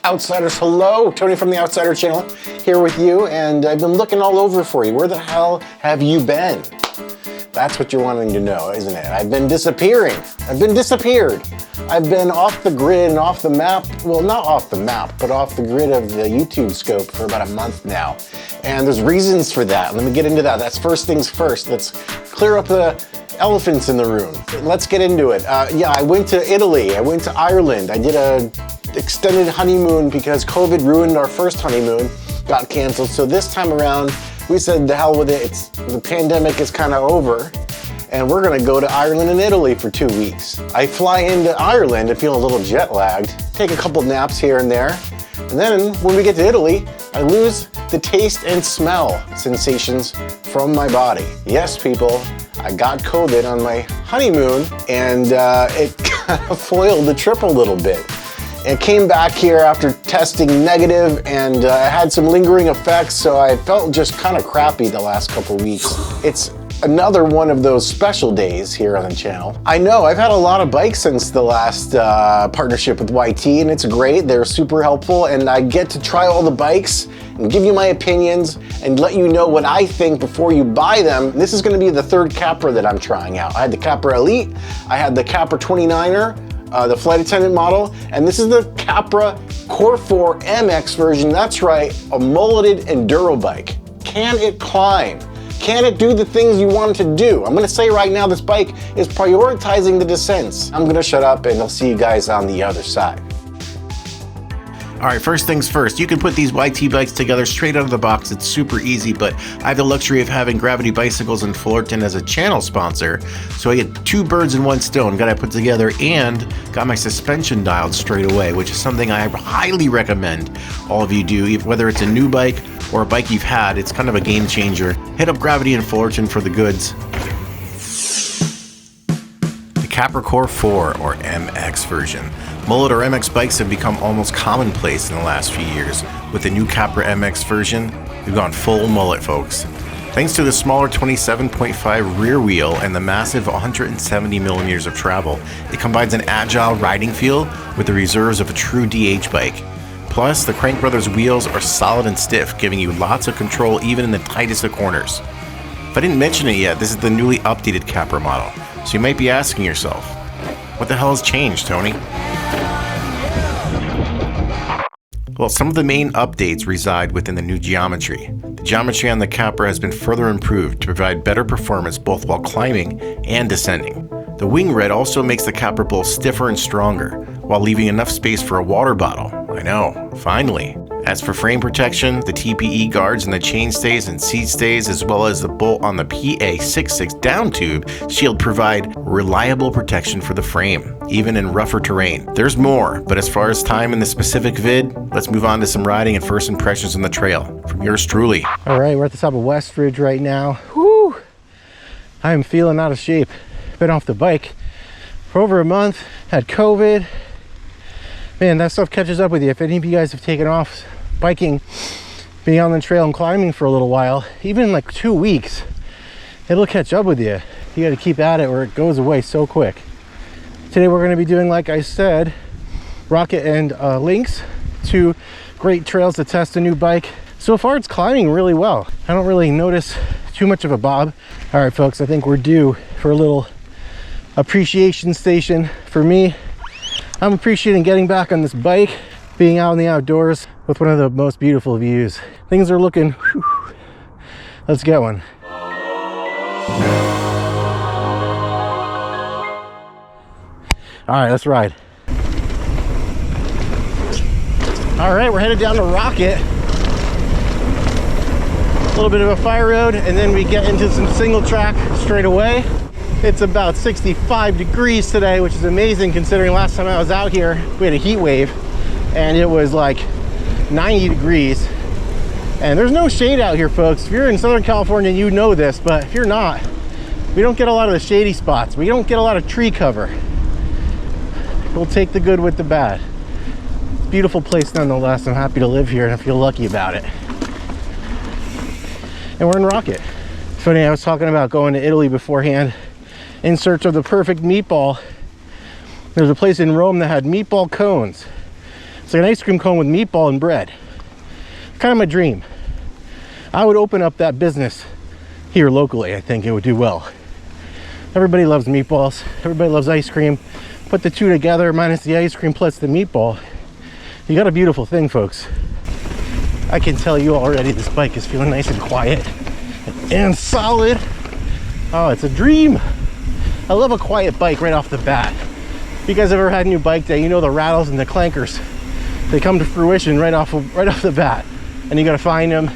Outsiders, hello. Tony from the Outsider channel here with you, and I've been looking all over for you. Where the hell have you been? That's what you're wanting to know, isn't it? I've been disappearing. I've been disappeared. I've been off the grid and off the map. Well, not off the map, but off the grid of the YouTube scope for about a month now. And there's reasons for that. Let me get into that. That's first things first. Let's clear up the elephants in the room. Let's get into it. Yeah, I went to Italy. I went to Ireland. I did a extended honeymoon because COVID ruined our first honeymoon, got canceled. So this time around, we said the hell with it. The pandemic is kind of over, and we're gonna go to Ireland and Italy for 2 weeks. I fly into Ireland and feel a little jet lagged, take a couple naps here and there, and then when we get to Italy, I lose the taste and smell sensations from my body. Yes, people, I got COVID on my honeymoon, and it kind of foiled the trip a little bit. It came back here after testing negative, and I had some lingering effects, so I felt just kind of crappy the last couple weeks. It's another one of those special days here on the channel. I know, I've had a lot of bikes since the last partnership with YT, and it's great. They're super helpful, and I get to try all the bikes and give you my opinions and let you know what I think before you buy them. This is gonna be the third Capra that I'm trying out. I had the Capra Elite, I had the Capra 29er, the flight attendant model, and this is the Capra Core 4 MX version. That's right, a mulleted enduro bike. Can it climb? Can it do the things you want it to do? I'm gonna say right now, this bike is prioritizing the descents. I'm gonna shut up and I'll see you guys on the other side. All right, first things first, you can put these YT bikes together straight out of the box. It's super easy, but I have the luxury of having Gravity Bicycles in Fullerton as a channel sponsor, so I get 2 birds in 1 stone. Got it put together and got my suspension dialed straight away, which is something I highly recommend all of you do, whether it's a new bike or a bike you've had. It's kind of a game changer. Hit up Gravity in Fullerton for the goods. The Capra Core 4 or MX version. Mullet or MX bikes have become almost commonplace in the last few years. With the new Capra MX version, we've gone full mullet, folks. Thanks to the smaller 27.5 rear wheel and the massive 170 millimeters of travel, it combines an agile riding feel with the reserves of a true DH bike. Plus, the Crank Brothers wheels are solid and stiff, giving you lots of control even in the tightest of corners. If I didn't mention it yet, this is the newly updated Capra model, so you might be asking yourself, what the hell has changed, Tony? Well, some of the main updates reside within the new geometry. The geometry on the Capra has been further improved to provide better performance both while climbing and descending. The wing red also makes the Capra both stiffer and stronger, while leaving enough space for a water bottle. I know, finally. As for frame protection, the TPE guards and the chain stays and seat stays, as well as the bolt on the PA66 down tube shield provide reliable protection for the frame, even in rougher terrain. There's more, but as far as time in the specific vid, let's move on to some riding and first impressions on the trail. From yours truly. All right, we're at the top of West Ridge right now. Whew! I am feeling out of shape. Been off the bike for over a month, had COVID. Man, that stuff catches up with you. If any of you guys have taken off biking, being on the trail and climbing for a little while, even in like 2 weeks, it'll catch up with you. You got to keep at it or it goes away so quick. Today we're going to be doing, like I said, Rocket and Lynx, 2 great trails to test a new bike. So far it's climbing really well. I don't really notice too much of a bob. All right, folks, I think we're due for a little appreciation station. For me, I'm appreciating getting back on this bike, being out in the outdoors with one of the most beautiful views. Things are looking, whew. Let's get one. All right, let's ride. All right, we're headed down to Rocket. A little bit of a fire road, and then we get into some single track straight away. It's about 65 degrees today, which is amazing considering last time I was out here, we had a heat wave and it was like 90 degrees. And there's no shade out here, folks. If you're in Southern California, you know this, but if you're not, we don't get a lot of the shady spots. We don't get a lot of tree cover. We'll take the good with the bad. It's a beautiful place nonetheless. I'm happy to live here and I feel lucky about it. And we're in Rocket. Funny, I was talking about going to Italy beforehand in search of the perfect meatball. There's a place in Rome that had meatball cones. It's like an ice cream cone with meatball and bread. Kind of my dream. I would open up that business here locally. I think it would do well. Everybody loves meatballs. Everybody loves ice cream. Put the two together, minus the ice cream plus the meatball. You got a beautiful thing, folks. I can tell you already this bike is feeling nice and quiet and solid. Oh, it's a dream. I love a quiet bike right off the bat. If you guys ever had a new bike day, you know the rattles and the clankers. They come to fruition right off the bat. And you gotta find them.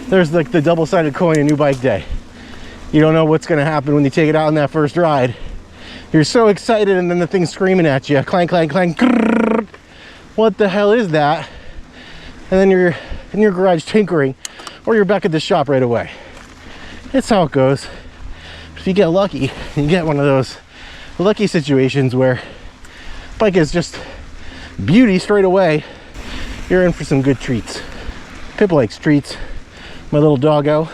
There's like the double-sided coin in new bike day. You don't know what's gonna happen when you take it out on that first ride. You're so excited and then the thing's screaming at you. Clank, clank, clank. Grrr. What the hell is that? And then you're in your garage tinkering, or you're back at the shop right away. It's how it goes. If you get lucky, you get one of those lucky situations where bike is just beauty straight away, you're in for some good treats. Pip likes treats. My little doggo.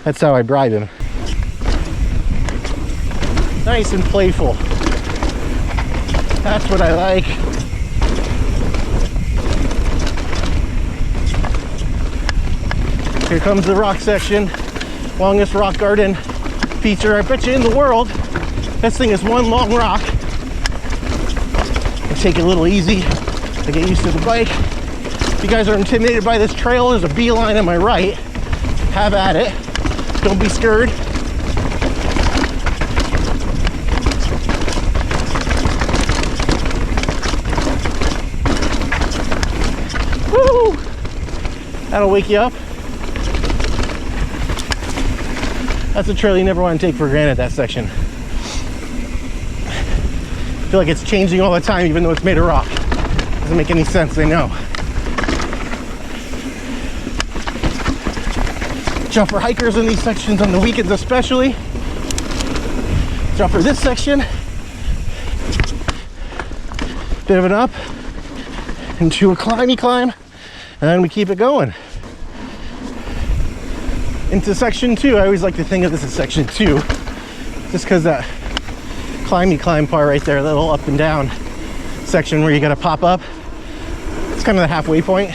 That's how I bribe him. Nice and playful. That's what I like. Here comes the rock section. Longest rock garden feature, I bet you, in the world. This thing is one long rock. I take it a little easy to get used to the bike. If you guys are intimidated by this trail, there's a beeline on my right. Have at it. Don't be scared. Woo! That'll wake you up. That's a trail you never want to take for granted, that section. I feel like it's changing all the time, even though it's made of rock. Doesn't make any sense, I know. Jump for hikers in these sections on the weekends especially. Jump for this section. Bit of an up into a climb, and then we keep it going. Into section 2. I always like to think of this as section 2, just because that climb part right there, that little up and down section where you got to pop up, it's kind of the halfway point.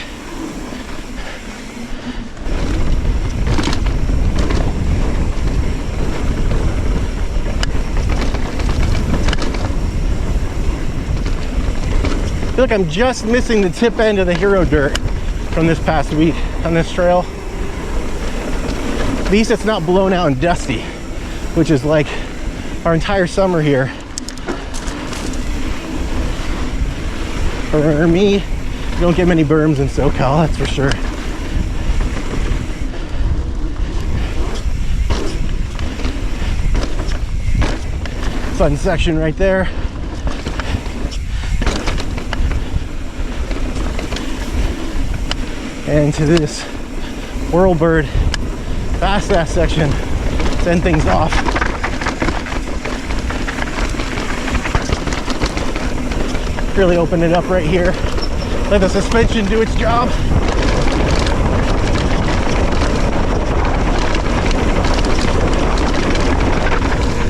I feel like I'm just missing the tip end of the hero dirt from this past week on this trail. At least it's not blown out and dusty, which is like our entire summer here. For me, you don't get many berms in SoCal, that's for sure. Fun section right there. And to this whirlbird fast ass section, send things off. Really open it up right here. Let the suspension do its job.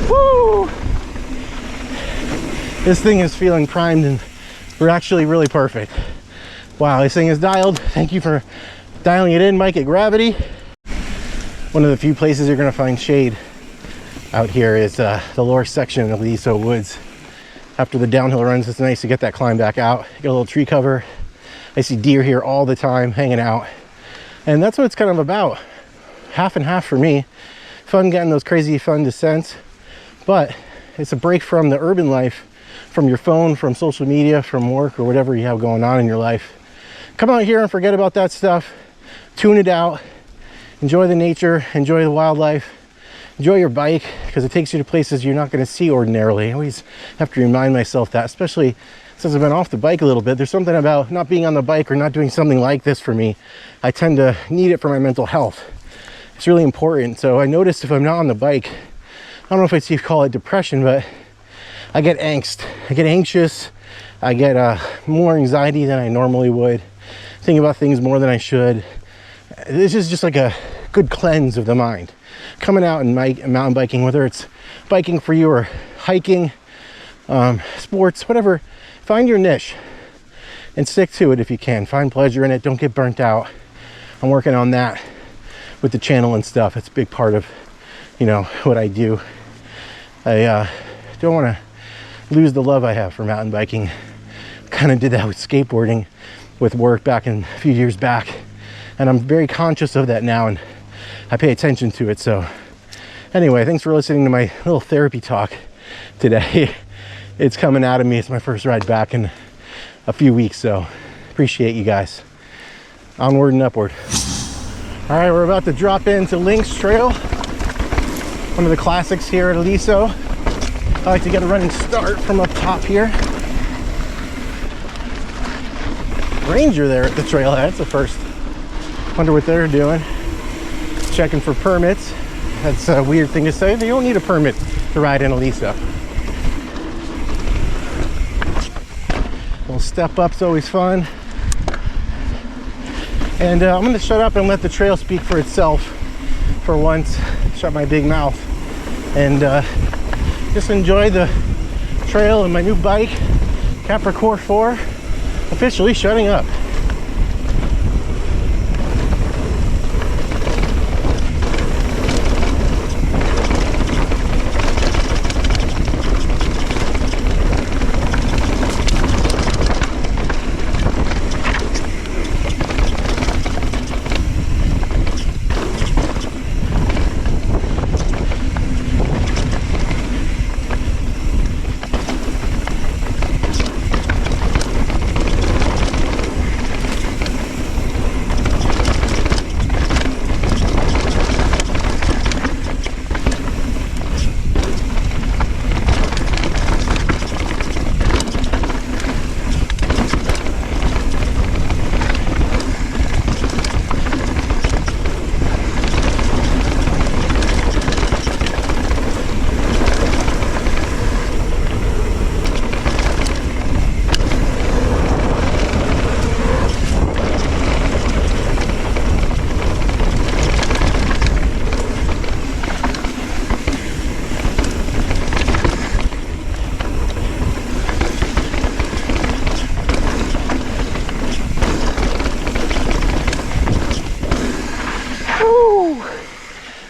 Woo! This thing is feeling primed and we're actually really perfect. Wow, this thing is dialed. Thank you for dialing it in, Mike, at Gravity. One of the few places you're gonna find shade out here is the lower section of Aliso Woods. After the downhill runs, it's nice to get that climb back out. Get a little tree cover. I see deer here all the time hanging out. And that's what it's kind of about. Half and half for me. Fun getting those crazy fun descents, but it's a break from the urban life, from your phone, from social media, from work, or whatever you have going on in your life. Come out here and forget about that stuff. Tune it out. Enjoy the nature, enjoy the wildlife, enjoy your bike, because it takes you to places you're not going to see ordinarily. I always have to remind myself that, especially since I've been off the bike a little bit. There's something about not being on the bike or not doing something like this for me. I tend to need it for my mental health. It's really important. So I noticed if I'm not on the bike, I don't know if I'd call it depression, but I get angst. I get anxious. I get more anxiety than I normally would. Think about things more than I should. This is just like a good cleanse of the mind. Coming out and mountain biking, whether it's biking for you or hiking, sports, whatever, find your niche. and stick to it if you can. Find pleasure in it. Don't get burnt out. I'm working on that with the channel and stuff. It's a big part of, you know, what I do. I don't want to lose the love I have for mountain biking. Kind of did that with skateboarding, with work back in a few years back, and I'm very conscious of that now, and I pay attention to it. So anyway, thanks for listening to my little therapy talk today. It's coming out of me. It's my first ride back in a few weeks, so appreciate you guys. Onward and upward. All right, we're about to drop into Lynx Trail, one of the classics here at Aliso. I like to get a running start from up top here. Ranger there at the trailhead. That's the first. Wonder what they're doing. Checking for permits. That's a weird thing to say. You don't need a permit to ride in Aliso. Little step up's always fun. And I'm gonna shut up and let the trail speak for itself for once. Shut my big mouth and just enjoy the trail and my new bike, Capra Core 4, officially shutting up.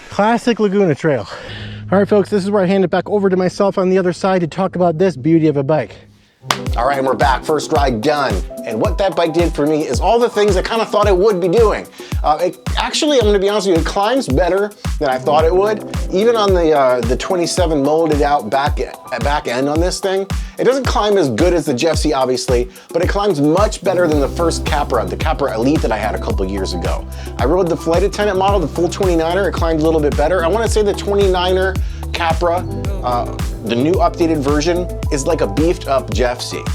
Classic Laguna Trail. All right, folks, this is where I hand it back over to myself on the other side to talk about this beauty of a bike. All right, and we're back. First ride done. And what that bike did for me is all the things I kind of thought it would be doing. Actually, I'm going to be honest with you, it climbs better than I thought it would. Even on the 27 molded out back end on this thing, it doesn't climb as good as the Jeffsy, obviously, but it climbs much better than the first Capra, the Capra Elite that I had a couple years ago. I rode the flight attendant model, the full 29er. It climbed a little bit better. I want to say the 29er Capra, the new updated version, is like a beefed up Jeffsy.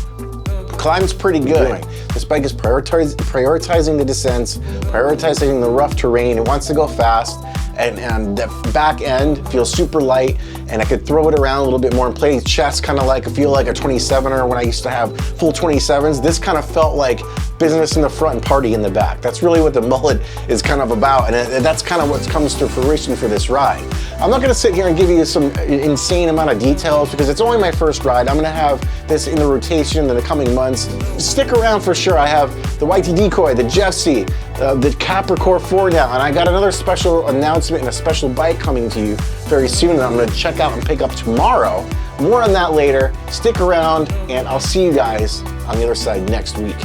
Climbs pretty good. This bike is prioritizing the descents, prioritizing the rough terrain. It wants to go fast, and the back end feels super light, and I could throw it around a little bit more and play chest, kind of like feel like a 27er when I used to have full 27s. This kind of felt like business in the front and party in the back. That's really what the mullet is kind of about, and that's kind of what comes to fruition for this ride. I'm not gonna sit here and give you some insane amount of details because it's only my first ride. I'm gonna have this in the rotation in the coming months. Stick around for sure. I have the YT Decoy, the Jeffsy, the Capra Core 4 now, and I got another special announcement and a special bike coming to you very soon that I'm gonna check out and pick up tomorrow. More on that later. Stick around, and I'll see you guys on the other side next week.